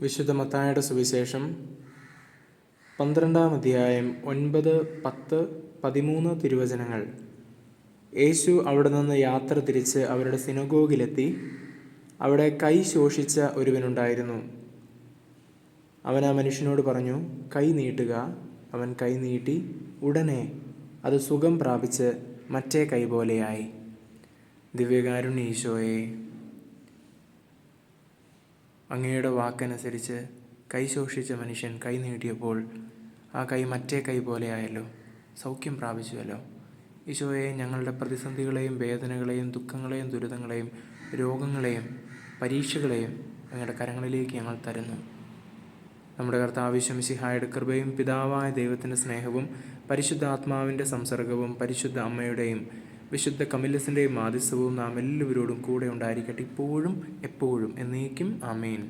വിശുദ്ധ മത്തായിയുടെ സുവിശേഷം 12-ാം അധ്യായം 9, 10, 13 തിരുവചനങ്ങൾ. യേശു അവിടെ നിന്ന് യാത്ര തിരിച്ച് അവരുടെ സിനഗോഗിലെത്തി. അവിടെ കൈ ശോഷിച്ച ഒരുവനുണ്ടായിരുന്നു. അവൻ ആ മനുഷ്യനോട് പറഞ്ഞു, കൈ നീട്ടുക. അവൻ കൈ നീട്ടി. ഉടനെ അത് സുഖം പ്രാപിച്ച് മറ്റേ കൈ പോലെയായി. ദിവ്യകാരുണ്യ ഈശോയെ, അങ്ങയുടെ വാക്കനുസരിച്ച് കൈ ശോഷിച്ച മനുഷ്യൻ കൈ നീട്ടിയപ്പോൾ ആ കൈ മറ്റേ കൈ പോലെയായല്ലോ, സൗഖ്യം പ്രാപിച്ചുവല്ലോ. ഈശോയെ, ഞങ്ങളുടെ പ്രതിസന്ധികളെയും വേദനകളെയും ദുഃഖങ്ങളെയും ദുരിതങ്ങളെയും രോഗങ്ങളെയും പരീക്ഷകളെയും അങ്ങയുടെ കരങ്ങളിലേക്ക് ഞങ്ങൾ തരുന്നു. നമ്മുടെ കർത്താവ് ഈശോ മിശിഹായുടെ കൃപയും പിതാവായ ദൈവത്തിൻ്റെ സ്നേഹവും പരിശുദ്ധാത്മാവിൻ്റെ സംസർഗവും പരിശുദ്ധ അമ്മയുടെയും വിശുദ്ധ കമില്ലസിൻ്റെയും മാധ്യസ്ഥവും നാം എല്ലാവരോടും കൂടെ ഉണ്ടായിരിക്കട്ടെ, ഇപ്പോഴും എപ്പോഴും എന്നേക്കും. ആമേൻ.